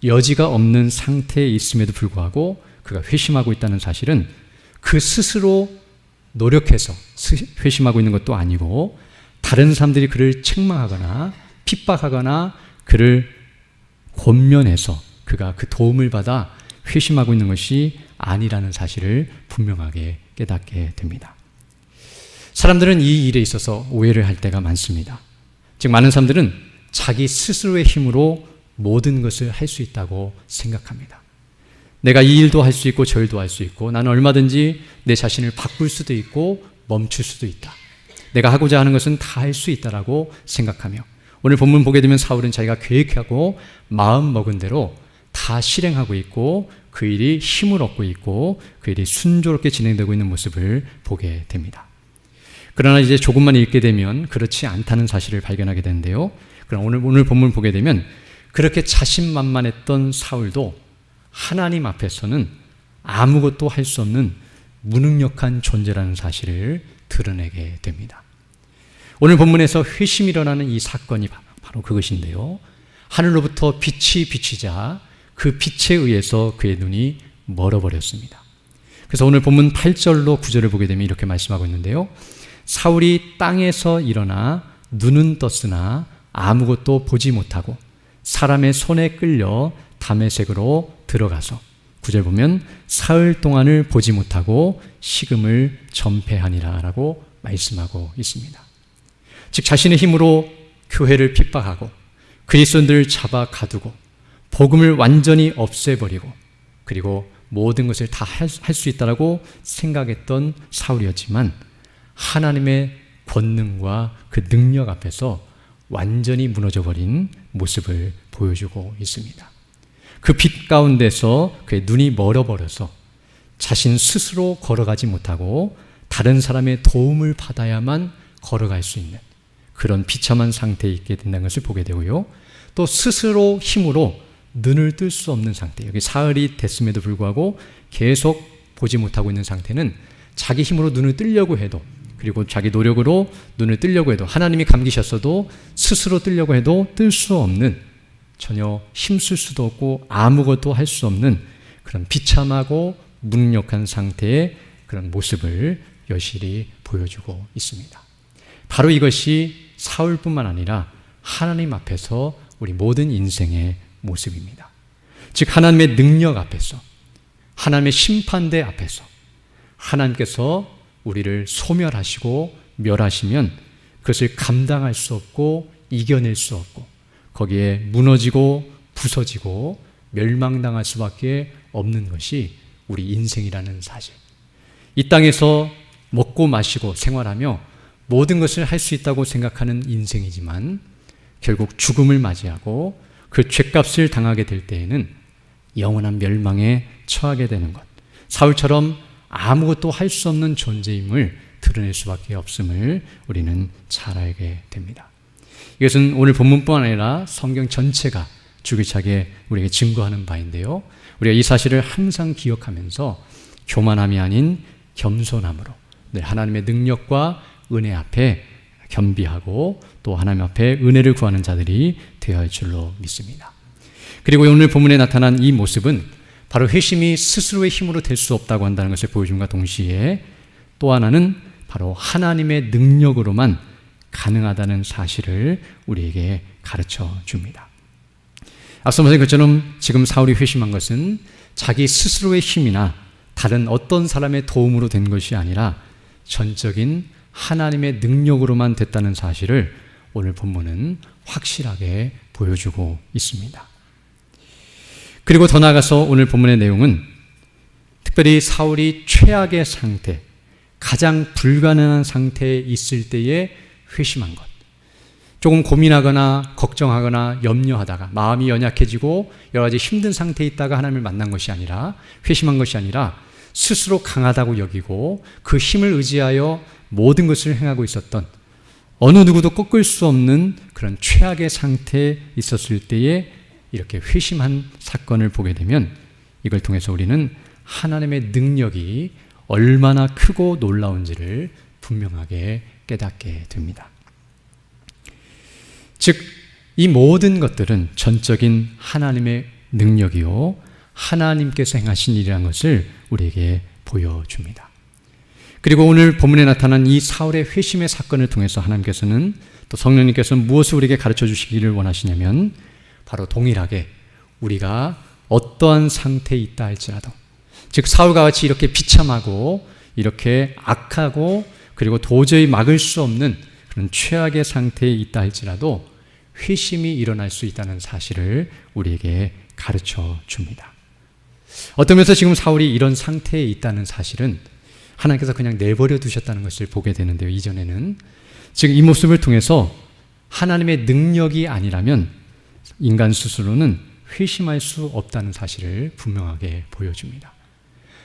Speaker 1: 여지가 없는 상태에 있음에도 불구하고 그가 회심하고 있다는 사실은 그 스스로 노력해서 회심하고 있는 것도 아니고, 다른 사람들이 그를 책망하거나 핍박하거나 그를 권면해서 그가 그 도움을 받아 회심하고 있는 것이 아니라는 사실을 분명하게 깨닫게 됩니다. 사람들은 이 일에 있어서 오해를 할 때가 많습니다. 즉 많은 사람들은 자기 스스로의 힘으로 모든 것을 할 수 있다고 생각합니다. 내가 이 일도 할 수 있고 저 일도 할 수 있고 나는 얼마든지 내 자신을 바꿀 수도 있고 멈출 수도 있다. 내가 하고자 하는 것은 다 할 수 있다라고 생각하며, 오늘 본문 보게 되면 사울은 자기가 계획하고 마음 먹은 대로 다 실행하고 있고 그 일이 힘을 얻고 있고 그 일이 순조롭게 진행되고 있는 모습을 보게 됩니다. 그러나 이제 조금만 읽게 되면 그렇지 않다는 사실을 발견하게 되는데요, 그럼 오늘 본문 보게 되면 그렇게 자신만만했던 사울도 하나님 앞에서는 아무것도 할 수 없는 무능력한 존재라는 사실을 드러내게 됩니다. 오늘 본문에서 회심이 일어나는 이 사건이 바로 그것인데요, 하늘로부터 빛이 비치자 그 빛에 의해서 그의 눈이 멀어버렸습니다. 그래서 오늘 본문 8절로 9절을 보게 되면 이렇게 말씀하고 있는데요, 사울이 땅에서 일어나 눈은 떴으나 아무것도 보지 못하고 사람의 손에 끌려 다메섹으로 들어가서 9절 보면 사흘 동안을 보지 못하고 식음을 전폐하니라 라고 말씀하고 있습니다. 즉 자신의 힘으로 교회를 핍박하고 그리스도인들을 잡아 가두고 복음을 완전히 없애버리고 그리고 모든 것을 다 할 수 있다라고 생각했던 사울이었지만, 하나님의 권능과 그 능력 앞에서 완전히 무너져버린 모습을 보여주고 있습니다. 그 빛 가운데서 그의 눈이 멀어버려서 자신 스스로 걸어가지 못하고 다른 사람의 도움을 받아야만 걸어갈 수 있는 그런 비참한 상태에 있게 된다는 것을 보게 되고요, 또 스스로 힘으로 눈을 뜰 수 없는 상태, 여기 사흘이 됐음에도 불구하고 계속 보지 못하고 있는 상태는 자기 힘으로 눈을 뜨려고 해도, 그리고 자기 노력으로 눈을 뜨려고 해도, 하나님이 감기셨어도 스스로 뜨려고 해도 뜰 수 없는, 전혀 힘쓸 수도 없고 아무것도 할 수 없는 그런 비참하고 무능력한 상태의 그런 모습을 여실히 보여주고 있습니다. 바로 이것이 사울뿐만 아니라 하나님 앞에서 우리 모든 인생의 모습입니다. 즉 하나님의 능력 앞에서, 하나님의 심판대 앞에서 하나님께서 우리를 소멸하시고 멸하시면 그것을 감당할 수 없고 이겨낼 수 없고 거기에 무너지고 부서지고 멸망당할 수밖에 없는 것이 우리 인생이라는 사실. 이 땅에서 먹고 마시고 생활하며 모든 것을 할 수 있다고 생각하는 인생이지만 결국 죽음을 맞이하고 그 죄값을 당하게 될 때에는 영원한 멸망에 처하게 되는 것. 사울처럼 아무것도 할 수 없는 존재임을 드러낼 수밖에 없음을 우리는 잘 알게 됩니다. 이것은 오늘 본문뿐만 아니라 성경 전체가 주기차게 우리에게 증거하는 바인데요. 우리가 이 사실을 항상 기억하면서 교만함이 아닌 겸손함으로 늘 하나님의 능력과 은혜 앞에 겸비하고 또 하나님 앞에 은혜를 구하는 자들이 되어야 할 줄로 믿습니다. 그리고 오늘 본문에 나타난 이 모습은 바로 회심이 스스로의 힘으로 될 수 없다고 한다는 것을 보여줌과 동시에 또 하나는 바로 하나님의 능력으로만 가능하다는 사실을 우리에게 가르쳐 줍니다. 앞서 말한 것처럼 지금 사울이 회심한 것은 자기 스스로의 힘이나 다른 어떤 사람의 도움으로 된 것이 아니라 전적인 하나님의 능력으로만 됐다는 사실을 오늘 본문은 확실하게 보여주고 있습니다. 그리고 더 나아가서 오늘 본문의 내용은 특별히 사울이 최악의 상태, 가장 불가능한 상태에 있을 때에 회심한 것. 조금 고민하거나 걱정하거나 염려하다가 마음이 연약해지고 여러 가지 힘든 상태에 있다가 하나님을 만난 것이 아니라, 회심한 것이 아니라 스스로 강하다고 여기고 그 힘을 의지하여 모든 것을 행하고 있었던, 어느 누구도 꺾을 수 없는 그런 최악의 상태에 있었을 때에 이렇게 회심한 사건을 보게 되면 이걸 통해서 우리는 하나님의 능력이 얼마나 크고 놀라운지를 분명하게 깨닫게 됩니다. 즉, 이 모든 것들은 전적인 하나님의 능력이요, 하나님께서 행하신 일이라는 것을 우리에게 보여줍니다. 그리고 오늘 본문에 나타난 이 사울의 회심의 사건을 통해서 하나님께서는, 또 성령님께서는 무엇을 우리에게 가르쳐 주시기를 원하시냐면 바로 동일하게 우리가 어떠한 상태에 있다 할지라도, 즉 사울과 같이 이렇게 비참하고 이렇게 악하고 그리고 도저히 막을 수 없는 그런 최악의 상태에 있다 할지라도 회심이 일어날 수 있다는 사실을 우리에게 가르쳐 줍니다. 어떤 면에서 지금 사울이 이런 상태에 있다는 사실은 하나님께서 그냥 내버려 두셨다는 것을 보게 되는데요. 이전에는 지금 이 모습을 통해서 하나님의 능력이 아니라면 인간 스스로는 회심할 수 없다는 사실을 분명하게 보여줍니다.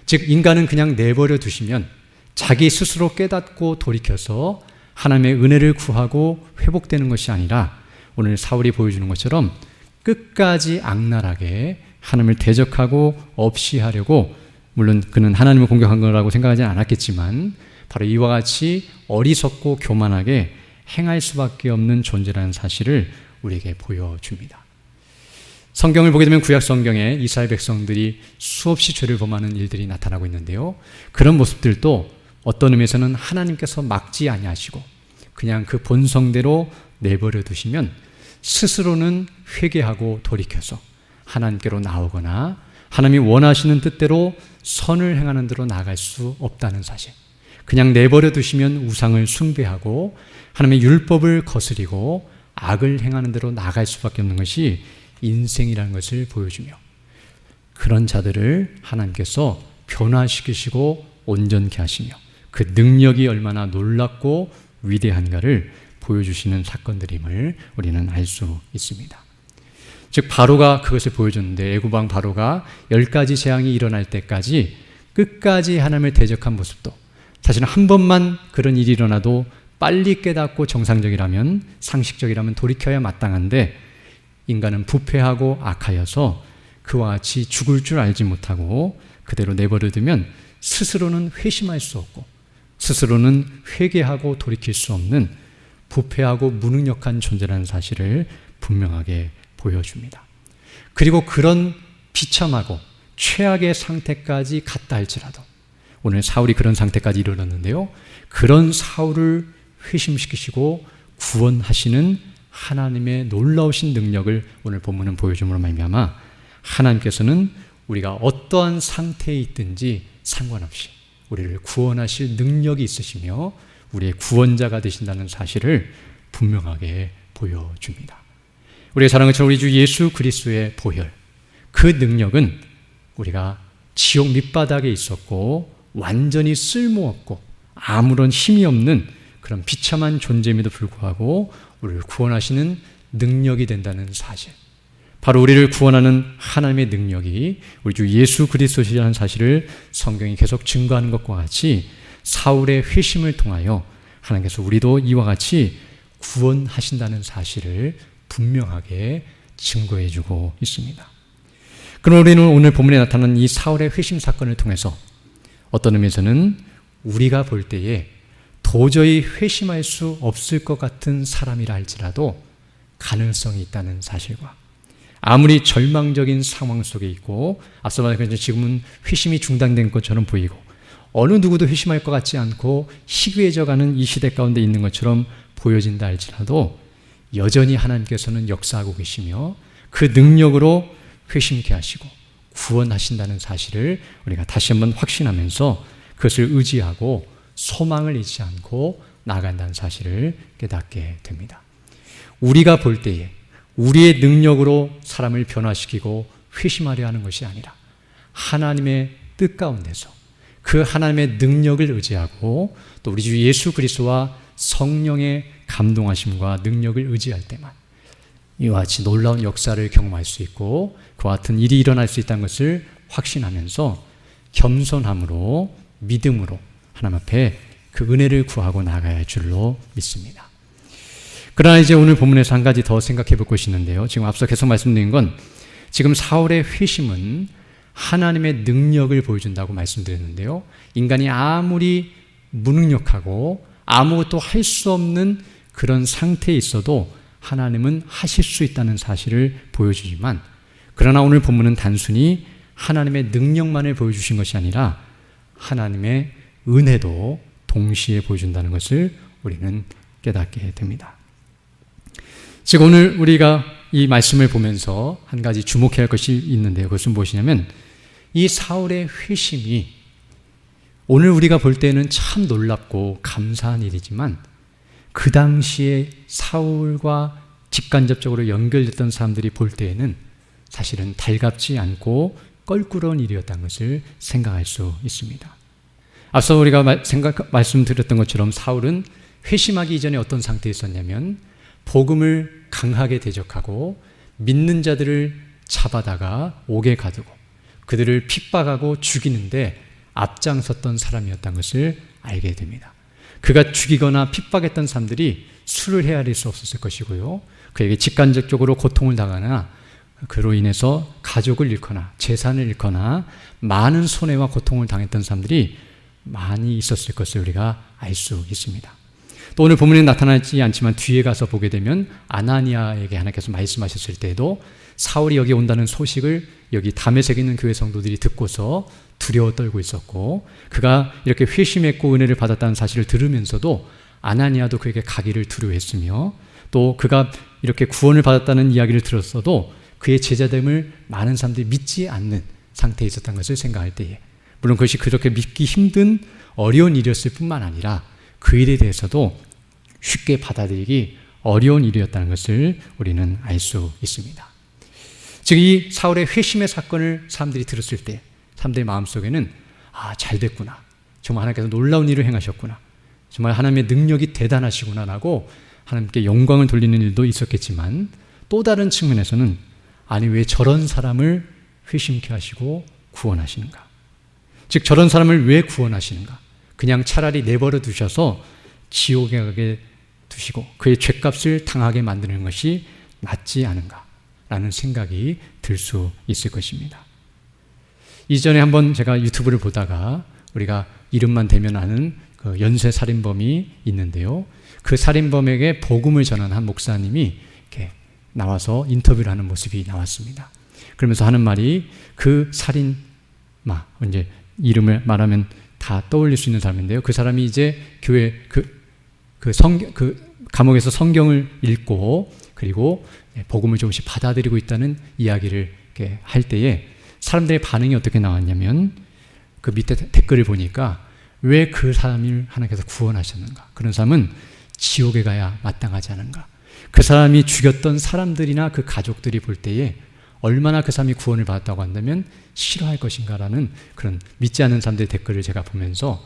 Speaker 1: 즉 인간은 그냥 내버려 두시면 자기 스스로 깨닫고 돌이켜서 하나님의 은혜를 구하고 회복되는 것이 아니라 오늘 사울이 보여주는 것처럼 끝까지 악랄하게 하나님을 대적하고 없이하려고, 물론 그는 하나님을 공격한 거라고 생각하지 않았겠지만 바로 이와 같이 어리석고 교만하게 행할 수밖에 없는 존재라는 사실을 우리에게 보여줍니다. 성경을 보게 되면 구약 성경에 이스라엘 백성들이 수없이 죄를 범하는 일들이 나타나고 있는데요. 그런 모습들도 어떤 의미에서는 하나님께서 막지 아니하시고 그냥 그 본성대로 내버려 두시면 스스로는 회개하고 돌이켜서 하나님께로 나오거나 하나님이 원하시는 뜻대로 선을 행하는 대로 나아갈 수 없다는 사실, 그냥 내버려 두시면 우상을 숭배하고 하나님의 율법을 거스리고 악을 행하는 대로 나아갈 수밖에 없는 것이 인생이라는 것을 보여주며, 그런 자들을 하나님께서 변화시키시고 온전케 하시며 그 능력이 얼마나 놀랍고 위대한가를 보여주시는 사건들임을 우리는 알 수 있습니다. 즉 바로가 그것을 보여줬는데, 애굽왕 바로가 10가지 재앙이 일어날 때까지 끝까지 하나님을 대적한 모습도, 사실은 한 번만 그런 일이 일어나도 빨리 깨닫고 정상적이라면, 상식적이라면 돌이켜야 마땅한데 인간은 부패하고 악하여서 그와 같이 죽을 줄 알지 못하고 그대로 내버려두면 스스로는 회심할 수 없고 스스로는 회개하고 돌이킬 수 없는 부패하고 무능력한 존재라는 사실을 분명하게 보여줍니다. 그리고 그런 비참하고 최악의 상태까지 갔다 할지라도 오늘 사울이 그런 상태까지 이르렀는데요. 그런 사울을 회심시키시고 구원하시는 하나님의 놀라우신 능력을 오늘 본문은 보여줌으로 말미암아 하나님께서는 우리가 어떠한 상태에 있든지 상관없이 우리를 구원하실 능력이 있으시며 우리의 구원자가 되신다는 사실을 분명하게 보여줍니다. 우리가 잘 아는 것처럼 우리 주 예수 그리스도의 보혈, 그 능력은 우리가 지옥 밑바닥에 있었고 완전히 쓸모없고 아무런 힘이 없는 그런 비참한 존재임에도 불구하고 우리를 구원하시는 능력이 된다는 사실, 바로 우리를 구원하는 하나님의 능력이 우리 주 예수 그리스도시라는 사실을 성경이 계속 증거하는 것과 같이 사울의 회심을 통하여 하나님께서 우리도 이와 같이 구원하신다는 사실을 분명하게 증거해 주고 있습니다. 그럼 우리는 오늘 본문에 나타난 이 사울의 회심 사건을 통해서 어떤 의미에서는 우리가 볼 때에 도저히 회심할 수 없을 것 같은 사람이라 할지라도 가능성이 있다는 사실과, 아무리 절망적인 상황 속에 있고 앞서 말한 것처럼 지금은 회심이 중단된 것처럼 보이고 어느 누구도 회심할 것 같지 않고 희귀해져가는 이 시대 가운데 있는 것처럼 보여진다 할지라도 여전히 하나님께서는 역사하고 계시며 그 능력으로 회심케 하시고 구원하신다는 사실을 우리가 다시 한번 확신하면서 그것을 의지하고 소망을 잃지 않고 나아간다는 사실을 깨닫게 됩니다. 우리가 볼 때에 우리의 능력으로 사람을 변화시키고 회심하려 하는 것이 아니라 하나님의 뜻 가운데서 그 하나님의 능력을 의지하고 또 우리 주 예수 그리스도와 성령의 감동하심과 능력을 의지할 때만 이와 같이 놀라운 역사를 경험할 수 있고 그와 같은 일이 일어날 수 있다는 것을 확신하면서 겸손함으로 믿음으로 하나님 앞에 그 은혜를 구하고 나아가야 할 줄로 믿습니다. 그러나 이제 오늘 본문에서 한 가지 더 생각해 볼 것이 있는데요. 지금 앞서 계속 말씀드린 건 지금 사울의 회심은 하나님의 능력을 보여준다고 말씀드렸는데요. 인간이 아무리 무능력하고 아무것도 할 수 없는 그런 상태에 있어도 하나님은 하실 수 있다는 사실을 보여주지만, 그러나 오늘 본문은 단순히 하나님의 능력만을 보여주신 것이 아니라 하나님의 은혜도 동시에 보여준다는 것을 우리는 깨닫게 됩니다. 즉 오늘 우리가 이 말씀을 보면서 한 가지 주목해야 할 것이 있는데요. 그것은 무엇이냐면 이 사울의 회심이 오늘 우리가 볼 때는 참 놀랍고 감사한 일이지만 그 당시에 사울과 직간접적으로 연결됐던 사람들이 볼 때에는 사실은 달갑지 않고 껄끄러운 일이었다는 것을 생각할 수 있습니다. 앞서 우리가 말씀드렸던 것처럼 사울은 회심하기 이전에 어떤 상태에 있었냐면 복음을 강하게 대적하고 믿는 자들을 잡아다가 옥에 가두고 그들을 핍박하고 죽이는데 앞장섰던 사람이었다는 것을 알게 됩니다. 그가 죽이거나 핍박했던 사람들이 수를 헤아릴 수 없었을 것이고요. 그에게 직간접적으로 고통을 당하나 그로 인해서 가족을 잃거나 재산을 잃거나 많은 손해와 고통을 당했던 사람들이 많이 있었을 것을 우리가 알 수 있습니다. 또 오늘 본문에 나타나지 않지만 뒤에 가서 보게 되면 아나니아에게 하나님께서 말씀하셨을 때에도 사울이 여기 온다는 소식을 여기 다메섹에 있는 교회 성도들이 듣고서 두려워 떨고 있었고, 그가 이렇게 회심했고 은혜를 받았다는 사실을 들으면서도 아나니아도 그에게 가기를 두려워했으며, 또 그가 이렇게 구원을 받았다는 이야기를 들었어도 그의 제자됨을 많은 사람들이 믿지 않는 상태에 있었던 것을 생각할 때에, 물론 그것이 그렇게 믿기 힘든 어려운 일이었을 뿐만 아니라 그 일에 대해서도 쉽게 받아들이기 어려운 일이었다는 것을 우리는 알 수 있습니다. 즉 이 사울의 회심의 사건을 사람들이 들었을 때 사람들의 마음속에는 잘 됐구나, 정말 하나님께서 놀라운 일을 행하셨구나, 정말 하나님의 능력이 대단하시구나라고 하나님께 영광을 돌리는 일도 있었겠지만, 또 다른 측면에서는 아니 왜 저런 사람을 회심케 하시고 구원하시는가, 즉 저런 사람을 왜 구원하시는가, 그냥 차라리 내버려 두셔서 지옥에 가게 두시고 그의 죗값을 당하게 만드는 것이 낫지 않은가 라는 생각이 들 수 있을 것입니다. 이전에 한번 제가 유튜브를 보다가 우리가 이름만 대면 아는 그 연쇄 살인범이 있는데요. 그 살인범에게 복음을 전한 한 목사님이 이렇게 나와서 인터뷰를 하는 모습이 나왔습니다. 그러면서 하는 말이 그 살인마, 이제 이름을 말하면 다 떠올릴 수 있는 사람인데요. 그 사람이 이제 교회 감옥에서 성경을 읽고 그리고 복음을 조금씩 받아들이고 있다는 이야기를 이렇게 할 때에 사람들의 반응이 어떻게 나왔냐면 그 밑에 댓글을 보니까 왜 그 사람을 하나님께서 구원하셨는가? 그런 사람은 지옥에 가야 마땅하지 않은가? 그 사람이 죽였던 사람들이나 그 가족들이 볼 때에 얼마나 그 사람이 구원을 받았다고 한다면 싫어할 것인가라는 그런 믿지 않는 사람들의 댓글을 제가 보면서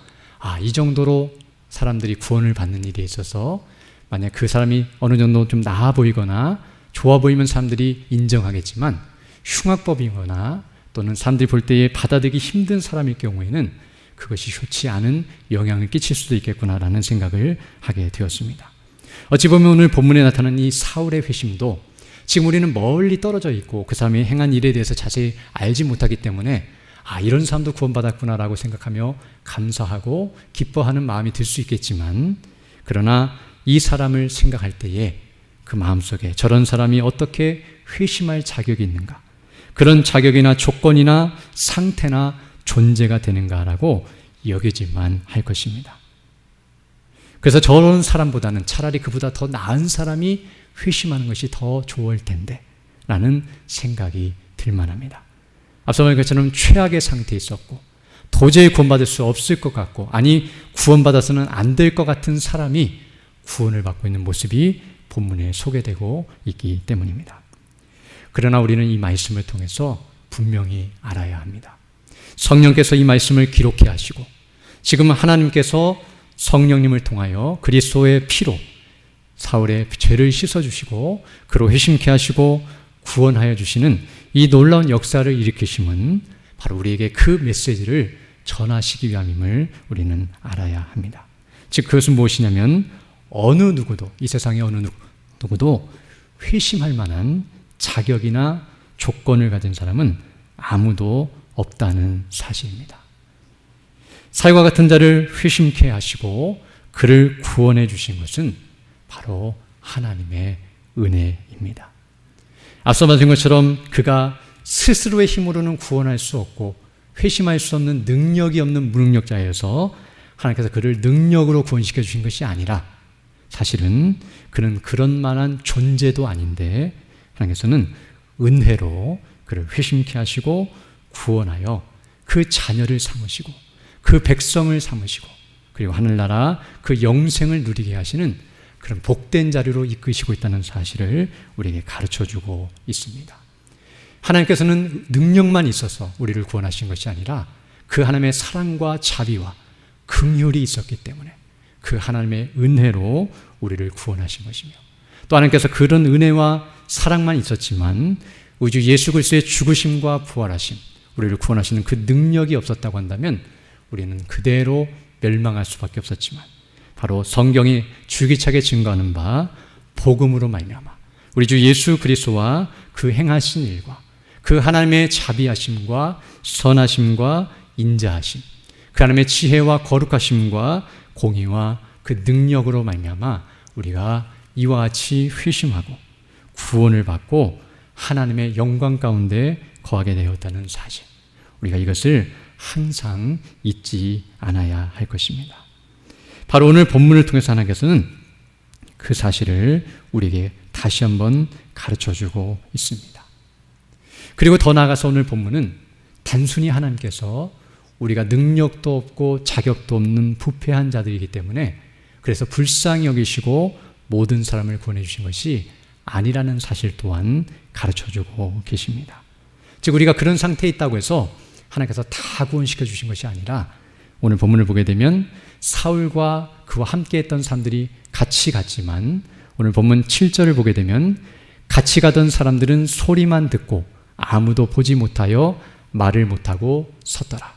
Speaker 1: 이 정도로 사람들이 구원을 받는 일에 있어서 만약 그 사람이 어느 정도 좀 나아 보이거나 좋아 보이면 사람들이 인정하겠지만 흉악법이거나 또는 사람들이 볼 때에 받아들이기 힘든 사람일 경우에는 그것이 좋지 않은 영향을 끼칠 수도 있겠구나라는 생각을 하게 되었습니다. 어찌 보면 오늘 본문에 나타난 이 사울의 회심도 지금 우리는 멀리 떨어져 있고 그 사람이 행한 일에 대해서 자세히 알지 못하기 때문에 이런 사람도 구원받았구나라고 생각하며 감사하고 기뻐하는 마음이 들 수 있겠지만 그러나 이 사람을 생각할 때에 그 마음속에 저런 사람이 어떻게 회심할 자격이 있는가? 그런 자격이나 조건이나 상태나 존재가 되는가라고 여기지만 할 것입니다. 그래서 저런 사람보다는 차라리 그보다 더 나은 사람이 회심하는 것이 더 좋을 텐데 라는 생각이 들만합니다. 앞서 말한 것처럼 최악의 상태에 있었고 도저히 구원받을 수 없을 것 같고 구원받아서는 안 될 것 같은 사람이 구원을 받고 있는 모습이 본문에 소개되고 있기 때문입니다. 그러나 우리는 이 말씀을 통해서 분명히 알아야 합니다. 성령께서 이 말씀을 기록해 하시고 지금 하나님께서 성령님을 통하여 그리스도의 피로 사울의 죄를 씻어주시고 그로 회심케 하시고 구원하여 주시는 이 놀라운 역사를 일으키심은 바로 우리에게 그 메시지를 전하시기 위함임을 우리는 알아야 합니다. 즉 그것은 무엇이냐면 어느 누구도 이 세상의 어느 누구도 회심할 만한 자격이나 조건을 가진 사람은 아무도 없다는 사실입니다. 사울과 같은 자를 회심케 하시고 그를 구원해 주신 것은 바로 하나님의 은혜입니다. 앞서 말한 것처럼 그가 스스로의 힘으로는 구원할 수 없고 회심할 수 없는 능력이 없는 무능력자여서 하나님께서 그를 능력으로 구원시켜 주신 것이 아니라 사실은 그는 그런 만한 존재도 아닌데 하나님께서는 은혜로 그를 회심케 하시고 구원하여 그 자녀를 삼으시고 그 백성을 삼으시고 그리고 하늘나라 그 영생을 누리게 하시는 그런 복된 자리로 이끄시고 있다는 사실을 우리에게 가르쳐주고 있습니다. 하나님께서는 능력만 있어서 우리를 구원하신 것이 아니라 그 하나님의 사랑과 자비와 긍휼이 있었기 때문에 그 하나님의 은혜로 우리를 구원하신 것이며 또 하나님께서 그런 은혜와 사랑만 있었지만 우리 주 예수 그리스도의 죽으심과 부활하심 우리를 구원하시는 그 능력이 없었다고 한다면 우리는 그대로 멸망할 수밖에 없었지만 바로 성경이 줄기차게 증거하는 바 복음으로 말미암아 우리 주 예수 그리스도와 그 행하신 일과 그 하나님의 자비하심과 선하심과 인자하심 그 하나님의 지혜와 거룩하심과 공의와 그 능력으로 말미암아 우리가 이와 같이 회심하고 구원을 받고 하나님의 영광 가운데 거하게 되었다는 사실 우리가 이것을 항상 잊지 않아야 할 것입니다. 바로 오늘 본문을 통해서 하나님께서는 그 사실을 우리에게 다시 한번 가르쳐주고 있습니다. 그리고 더 나아가서 오늘 본문은 단순히 하나님께서 우리가 능력도 없고 자격도 없는 부패한 자들이기 때문에 그래서 불쌍히 여기시고 모든 사람을 구원해 주신 것이 아니라는 사실 또한 가르쳐주고 계십니다. 즉 우리가 그런 상태에 있다고 해서 하나님께서 다 구원시켜 주신 것이 아니라 오늘 본문을 보게 되면 사울과 그와 함께 했던 사람들이 같이 갔지만 오늘 본문 7절을 보게 되면 같이 가던 사람들은 소리만 듣고 아무도 보지 못하여 말을 못하고 섰더라.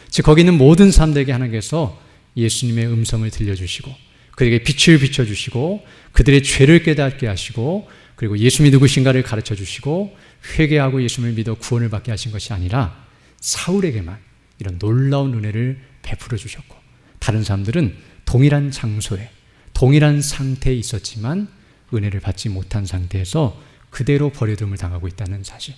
Speaker 1: 즉 거기 있는 모든 사람들에게 하나님께서 예수님의 음성을 들려주시고 그들에게 빛을 비춰주시고 그들의 죄를 깨닫게 하시고 그리고 예수님이 누구신가를 가르쳐주시고 회개하고 예수님을 믿어 구원을 받게 하신 것이 아니라 사울에게만 이런 놀라운 은혜를 베풀어 주셨고 다른 사람들은 동일한 장소에 동일한 상태에 있었지만 은혜를 받지 못한 상태에서 그대로 버려둠을 당하고 있다는 사실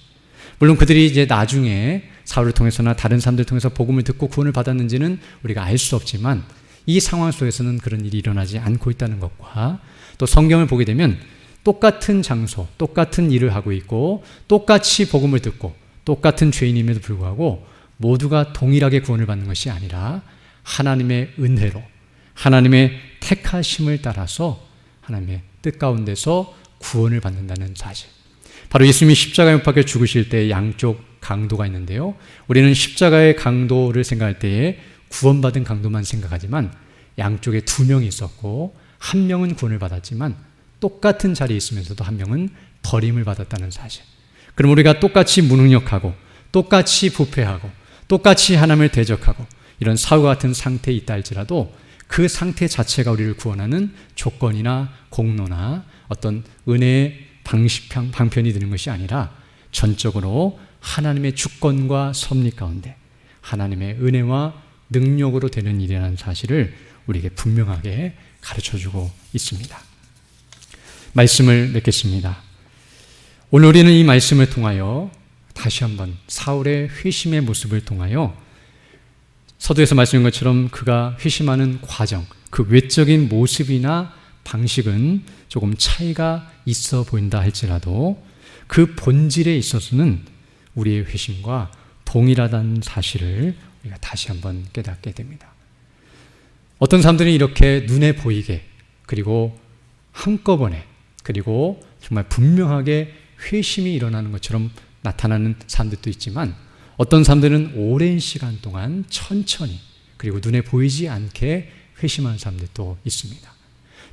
Speaker 1: 물론 그들이 이제 나중에 사울을 통해서나 다른 사람들을 통해서 복음을 듣고 구원을 받았는지는 우리가 알 수 없지만 이 상황 속에서는 그런 일이 일어나지 않고 있다는 것과 또 성경을 보게 되면 똑같은 장소, 똑같은 일을 하고 있고 똑같이 복음을 듣고 똑같은 죄인임에도 불구하고 모두가 동일하게 구원을 받는 것이 아니라 하나님의 은혜로 하나님의 택하심을 따라서 하나님의 뜻 가운데서 구원을 받는다는 사실. 바로 예수님이 십자가에 못 박혀 죽으실 때 양쪽 강도가 있는데요. 우리는 십자가의 강도를 생각할 때에 구원받은 강도만 생각하지만 양쪽에 두 명이 있었고 한 명은 구원을 받았지만 똑같은 자리에 있으면서도 한 명은 버림을 받았다는 사실. 그럼 우리가 똑같이 무능력하고 똑같이 부패하고 똑같이 하나님을 대적하고 이런 사울과 같은 상태에 있다 할지라도 그 상태 자체가 우리를 구원하는 조건이나 공로나 어떤 은혜의 방편이 되는 것이 아니라 전적으로 하나님의 주권과 섭리 가운데 하나님의 은혜와 능력으로 되는 일이라는 사실을 우리에게 분명하게 가르쳐주고 있습니다. 말씀을 맺겠습니다. 오늘 우리는 이 말씀을 통하여 다시 한번 사울의 회심의 모습을 통하여 서두에서 말씀한 것처럼 그가 회심하는 과정, 그 외적인 모습이나 방식은 조금 차이가 있어 보인다 할지라도 그 본질에 있어서는 우리의 회심과 동일하다는 사실을 우리가 다시 한번 깨닫게 됩니다. 어떤 사람들은 이렇게 눈에 보이게 그리고 한꺼번에 그리고 정말 분명하게 회심이 일어나는 것처럼 나타나는 사람들도 있지만 어떤 사람들은 오랜 시간 동안 천천히 그리고 눈에 보이지 않게 회심하는 사람들도 있습니다.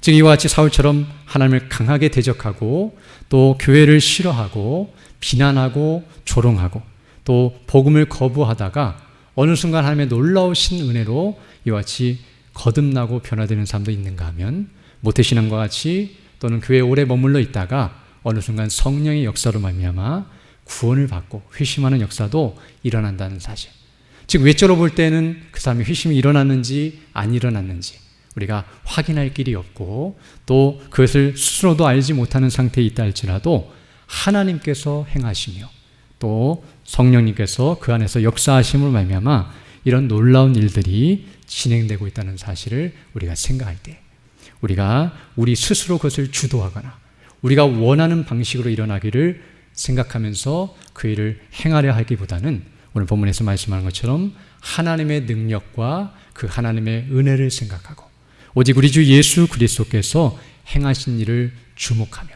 Speaker 1: 즉 이와 같이 사울처럼 하나님을 강하게 대적하고 또 교회를 싫어하고 비난하고 조롱하고 또 복음을 거부하다가 어느 순간 하나님의 놀라우신 은혜로 이와 같이 거듭나고 변화되는 사람도 있는가 하면 모태신앙과 같이 또는 교회에 오래 머물러 있다가 어느 순간 성령의 역사로 말미암아 구원을 받고 회심하는 역사도 일어난다는 사실. 즉 외적으로 볼 때는 그 사람이 회심이 일어났는지 안 일어났는지 우리가 확인할 길이 없고 또 그것을 스스로도 알지 못하는 상태에 있다 할지라도 하나님께서 행하시며 또 성령님께서 그 안에서 역사하심으로 말미암아 이런 놀라운 일들이 진행되고 있다는 사실을 우리가 생각할 때 우리가 우리 스스로 그것을 주도하거나 우리가 원하는 방식으로 일어나기를 생각하면서 그 일을 행하려 하기보다는 오늘 본문에서 말씀하는 것처럼 하나님의 능력과 그 하나님의 은혜를 생각하고 오직 우리 주 예수 그리스도께서 행하신 일을 주목하며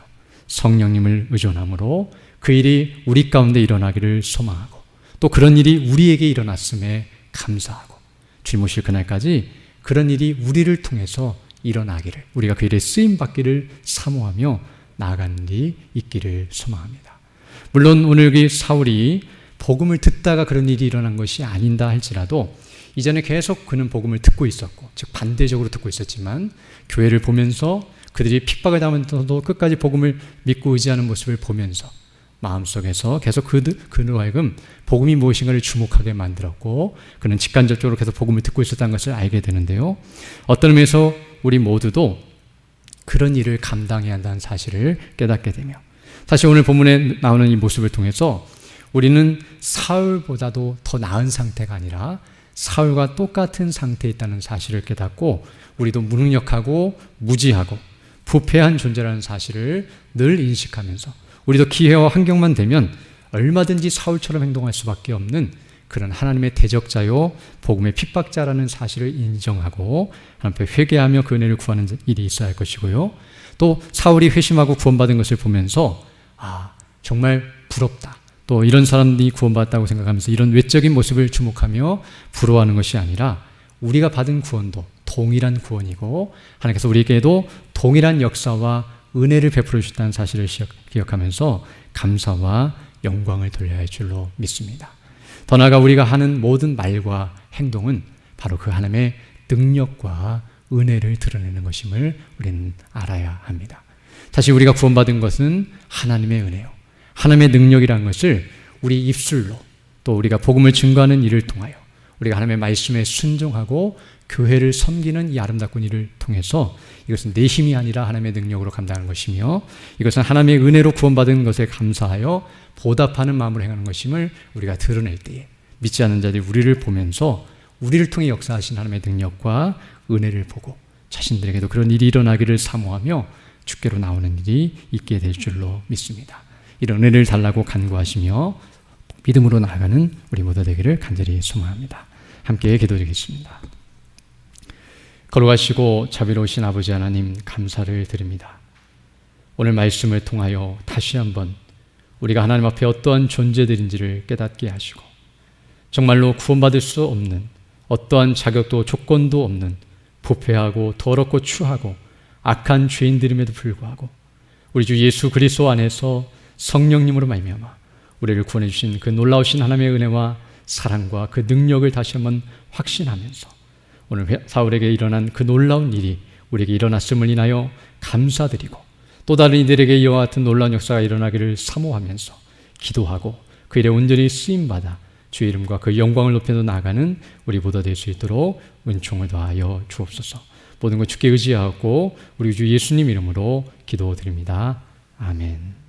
Speaker 1: 성령님을 의존함으로 그 일이 우리 가운데 일어나기를 소망하고 또 그런 일이 우리에게 일어났음에 감사하고 주님 오실 그날까지 그런 일이 우리를 통해서 일어나기를 우리가 그 일에 쓰임받기를 사모하며 나아가는 일이 있기를 소망합니다. 물론 오늘 이 사울이 복음을 듣다가 그런 일이 일어난 것이 아닌다 할지라도 이전에 계속 그는 복음을 듣고 있었고 즉 반대적으로 듣고 있었지만 교회를 보면서 그들이 핍박을 당하면서도 끝까지 복음을 믿고 의지하는 모습을 보면서 마음속에서 계속 그로 하여금 복음이 무엇인가를 주목하게 만들었고 그는 직간접적으로 계속 복음을 듣고 있었다는 것을 알게 되는데요. 어떤 의미에서 우리 모두도 그런 일을 감당해야 한다는 사실을 깨닫게 되며 사실 오늘 본문에 나오는 이 모습을 통해서 우리는 사울보다도 더 나은 상태가 아니라 사울과 똑같은 상태에 있다는 사실을 깨닫고 우리도 무능력하고 무지하고 부패한 존재라는 사실을 늘 인식하면서 우리도 기회와 환경만 되면 얼마든지 사울처럼 행동할 수밖에 없는 그런 하나님의 대적자요 복음의 핍박자라는 사실을 인정하고 하나님 앞에 회개하며 그 은혜를 구하는 일이 있어야 할 것이고요. 또 사울이 회심하고 구원받은 것을 보면서 정말 부럽다. 또 이런 사람들이 구원받았다고 생각하면서 이런 외적인 모습을 주목하며 부러워하는 것이 아니라 우리가 받은 구원도 동일한 구원이고 하나님께서 우리에게도 동일한 역사와 은혜를 베풀어 주셨다는 사실을 기억하면서 감사와 영광을 돌려야 할 줄로 믿습니다. 더 나아가 우리가 하는 모든 말과 행동은 바로 그 하나님의 능력과 은혜를 드러내는 것임을 우리는 알아야 합니다. 사실 우리가 구원받은 것은 하나님의 은혜요. 하나님의 능력이라는 것을 우리 입술로 또 우리가 복음을 증거하는 일을 통하여 우리가 하나님의 말씀에 순종하고 교회를 섬기는 이 아름답군 일을 통해서 이것은 내 힘이 아니라 하나님의 능력으로 감당하는 것이며 이것은 하나님의 은혜로 구원받은 것에 감사하여 보답하는 마음으로 행하는 것임을 우리가 드러낼 때에 믿지 않는 자들이 우리를 보면서 우리를 통해 역사하신 하나님의 능력과 은혜를 보고 자신들에게도 그런 일이 일어나기를 사모하며 주께로 나오는 일이 있게 될 줄로 믿습니다. 이런 은혜를 달라고 간구하시며 믿음으로 나아가는 우리 모두 되기를 간절히 소망합니다. 함께 기도드리겠습니다. 거룩하시고 자비로우신 아버지 하나님, 감사를 드립니다. 오늘 말씀을 통하여 다시 한번 우리가 하나님 앞에 어떠한 존재들인지를 깨닫게 하시고 정말로 구원받을 수 없는 어떠한 자격도 조건도 없는 부패하고 더럽고 추하고 악한 죄인들임에도 불구하고 우리 주 예수 그리스도 안에서 성령님으로 말미암아 우리를 구원해 주신 그 놀라우신 하나님의 은혜와 사랑과 그 능력을 다시 한번 확신하면서 오늘 사울에게 일어난 그 놀라운 일이 우리에게 일어났음을 인하여 감사드리고 또 다른 이들에게 이와 같은 놀라운 역사가 일어나기를 사모하면서 기도하고 그 일에 온전히 쓰임받아 주의 이름과 그 영광을 높여 나아가는 우리 모두 될 수 있도록 은총을 더하여 주옵소서. 모든 것 주께 의지하고 우리 주 예수님 이름으로 기도드립니다. 아멘.